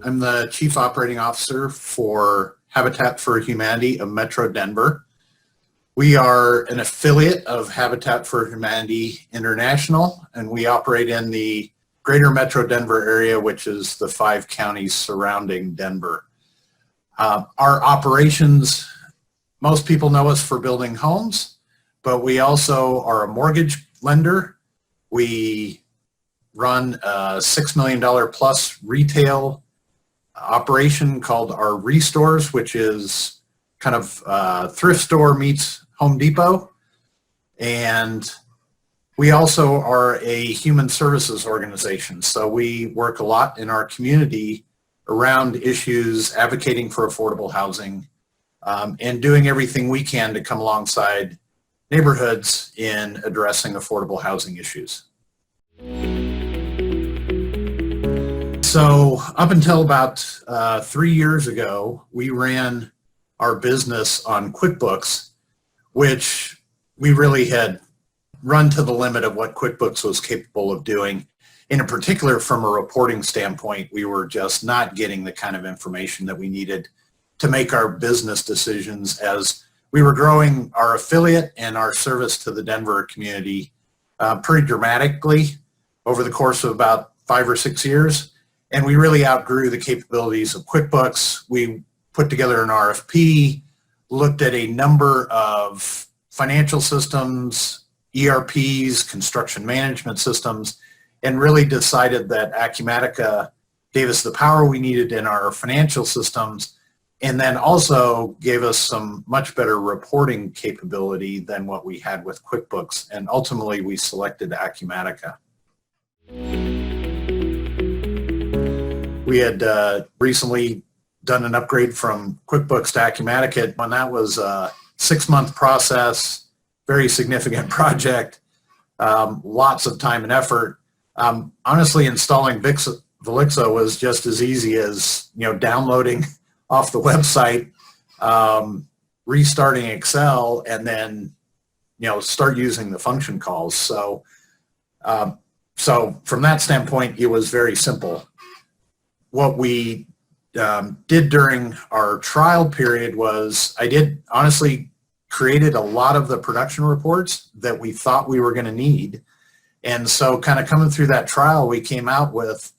I'm the Chief Operating Officer for Habitat for Humanity of Metro Denver. We are an affiliate of Habitat for Humanity International, and we operate in the greater Metro Denver area, which is the 5 counties surrounding Denver. Our operations, most people know us for building homes, but we also are a mortgage lender. We run a $6 million plus retail operation called our Restores, which is kind of thrift store meets Home Depot. And we also are a human services organization. So we work a lot in our community around issues advocating for affordable housing, and doing everything we can to come alongside neighborhoods in addressing affordable housing issues. So up until about 3 years ago, we ran our business on QuickBooks, which we really had run to the limit of what QuickBooks was capable of doing. In particular, from a reporting standpoint, we were just not getting the kind of information that we needed to make our business decisions, as we were growing our affiliate and our service to the Denver community pretty dramatically over the course of about 5 or 6 years. And we really outgrew the capabilities of QuickBooks. We put together an RFP, looked at a number of financial systems, ERPs, construction management systems, and really decided that Acumatica gave us the power we needed in our financial systems, and then also gave us some much better reporting capability than what we had with QuickBooks. And ultimately, we selected Acumatica. We had recently done an upgrade from QuickBooks to Acumatica, and that was a 6-month process, very significant project, lots of time and effort. Honestly, installing Velixo was just as easy as, downloading off the website, restarting Excel, and then, start using the function calls. So from that standpoint, it was very simple. What we did during our trial period was honestly created a lot of the production reports that we thought we were going to need. And so kind of coming through that trial, we came out with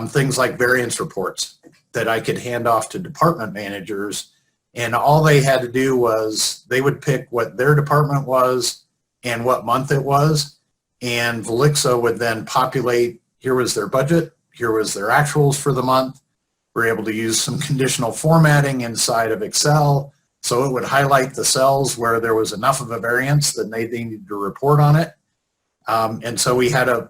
things like variance reports that I could hand off to department managers. And all they had to do was they would pick what their department was and what month it was. And Velixo would then populate, here was their budget, here was their actuals for the month. We're able to use some conditional formatting inside of Excel. So it would highlight the cells where there was enough of a variance that they needed to report on it. And so we had a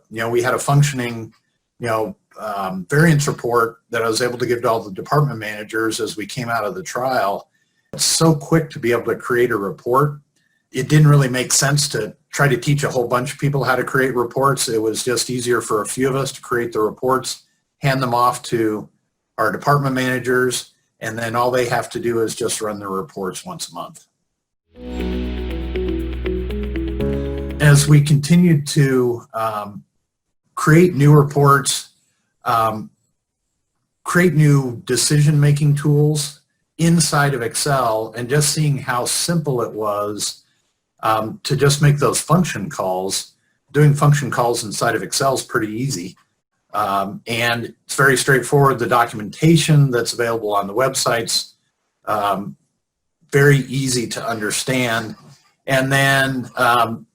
functioning, variance report that I was able to give to all the department managers as we came out of the trial. It's so quick to be able to create a report. It didn't really make sense to try to teach a whole bunch of people how to create reports. It was just easier for a few of us to create the reports, hand them off to our department managers, and then all they have to do is just run the reports once a month. As we continued to create new reports, create new decision-making tools inside of Excel, and just seeing how simple it was to just make those function calls. Doing function calls inside of Excel is pretty easy. And it's very straightforward. The documentation that's available on the websites, very easy to understand. And then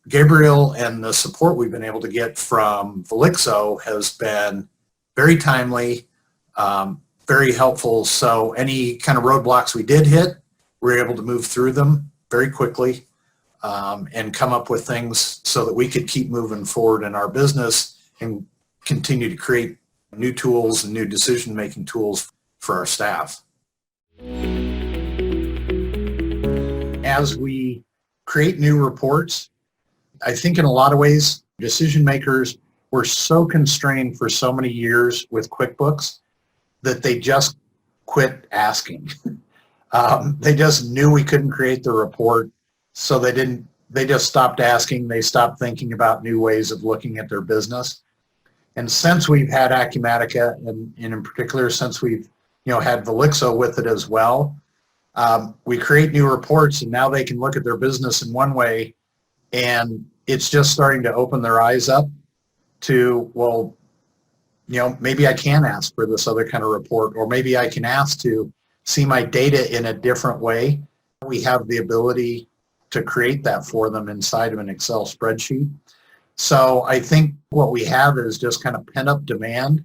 Gabriel and the support we've been able to get from Velixo has been very timely, very helpful. So any kind of roadblocks we did hit, we were able to move through them very quickly, and come up with things so that we could keep moving forward in our business and continue to create new tools and new decision-making tools for our staff. As we create new reports, I think in a lot of ways, decision makers were so constrained for so many years with QuickBooks that they just quit asking. They just knew we couldn't create the report, so they didn't they just stopped asking. They stopped thinking about new ways of looking at their business. And since we've had Acumatica, and in particular, since we've had Velixo with it as well, we create new reports, and now they can look at their business in one way, and it's just starting to open their eyes up to, well, maybe I can ask for this other kind of report, or maybe I can ask to see my data in a different way. We have the ability to create that for them inside of an Excel spreadsheet. So I think what we have is just kind of pent up demand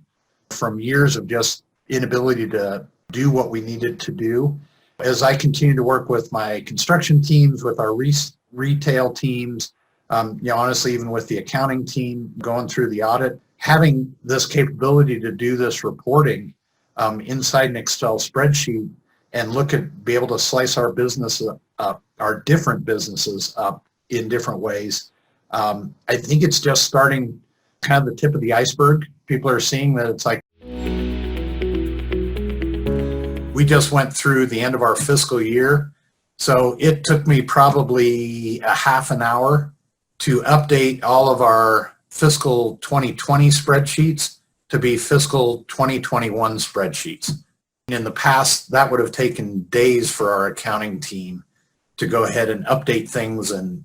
from years of just inability to do what we needed to do. As I continue to work with my construction teams, with our retail teams, honestly, even with the accounting team going through the audit, having this capability to do this reporting inside an Excel spreadsheet and be able to slice our business up, our different businesses up in different ways. I think it's just starting kind of the tip of the iceberg. People are seeing that it's like, we just went through the end of our fiscal year. So it took me probably a half an hour to update all of our fiscal 2020 spreadsheets to be fiscal 2021 spreadsheets. In the past, that would have taken days for our accounting team to go ahead and update things and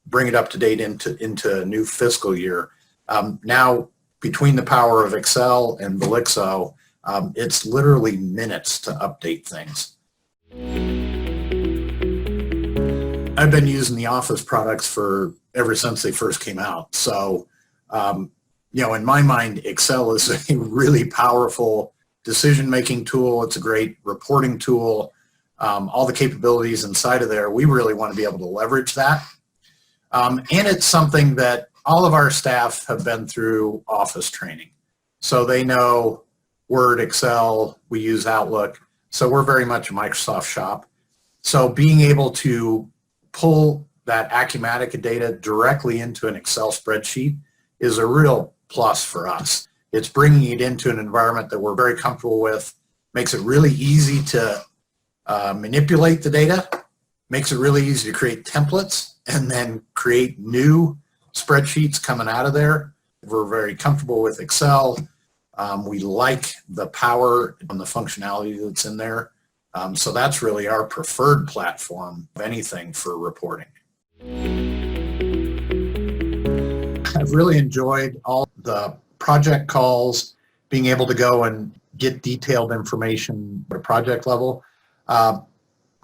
bring it up to date into a new fiscal year. Now, between the power of Excel and Velixo, it's literally minutes to update things. I've been using the Office products ever since they first came out. So, in my mind, Excel is a really powerful decision-making tool. It's a great reporting tool. All the capabilities inside of there, we really want to be able to leverage that. And it's something that all of our staff have been through Office training. So they know Word, Excel, we use Outlook. So we're very much a Microsoft shop. So being able to pull that Acumatica data directly into an Excel spreadsheet is a real plus for us. It's bringing it into an environment that we're very comfortable with, makes it really easy to manipulate the data, makes it really easy to create templates and then create new spreadsheets coming out of there. We're very comfortable with Excel. We like the power and the functionality that's in there. So that's really our preferred platform of anything for reporting. I've really enjoyed all the project calls, being able to go and get detailed information at a project level.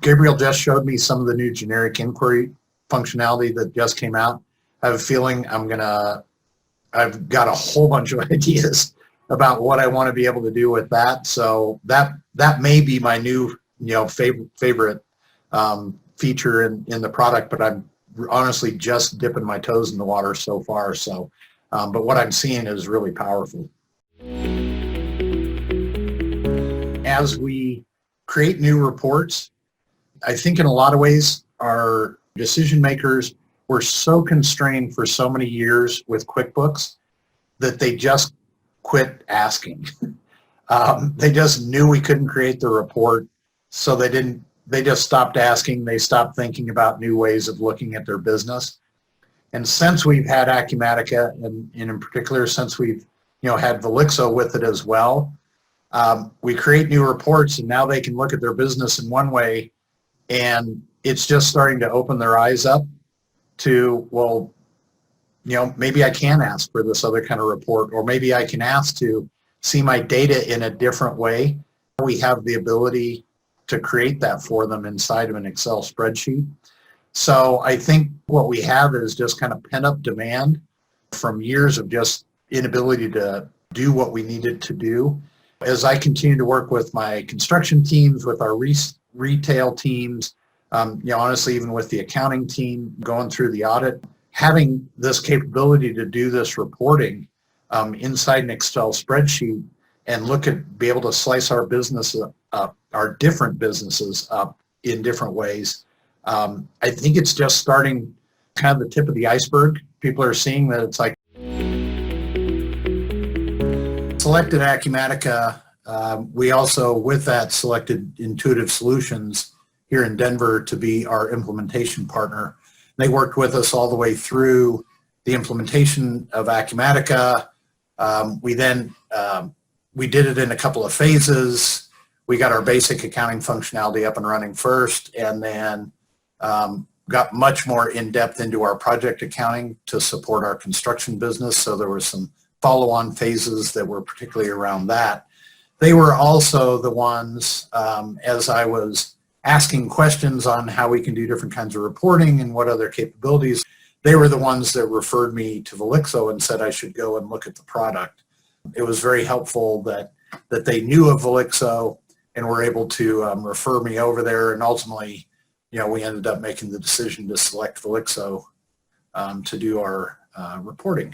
Gabriel just showed me some of the new generic inquiry functionality that just came out. I have a feeling I've got a whole bunch of ideas about what I want to be able to do with that. So that may be my new favorite feature in the product, but I'm honestly just dipping my toes in the water so far. So, but what I'm seeing is really powerful. As we create new reports, I think in a lot of ways our decision makers were so constrained for so many years with QuickBooks that they just quit asking. They just knew we couldn't create the report, so they just stopped asking. They stopped thinking about new ways of looking at their business. And since we've had Acumatica, and in particular, since we've had Velixo with it as well, we create new reports, and now they can look at their business in one way, and it's just starting to open their eyes up to, well, maybe I can ask for this other kind of report, or maybe I can ask to see my data in a different way. We have the ability to create that for them inside of an Excel spreadsheet. So I think what we have is just kind of pent up demand from years of just inability to do what we needed to do. As I continue to work with my construction teams, with our retail teams, honestly, even with the accounting team going through the audit, having this capability to do this reporting inside an Excel spreadsheet and be able to slice our business up, our different businesses up in different ways. I think it's just starting kind of the tip of the iceberg. People are seeing that it's like, selected Acumatica. We also, with that, selected Intuitive Solutions here in Denver to be our implementation partner. They worked with us all the way through the implementation of Acumatica. We did it in a couple of phases. We got our basic accounting functionality up and running first, and then got much more in-depth into our project accounting to support our construction business. So there were some follow-on phases that were particularly around that. They were also the ones, as I was asking questions on how we can do different kinds of reporting and what other capabilities, they were the ones that referred me to Velixo and said I should go and look at the product. It was very helpful that they knew of Velixo and were able to refer me over there, and ultimately, we ended up making the decision to select Velixo to do our reporting.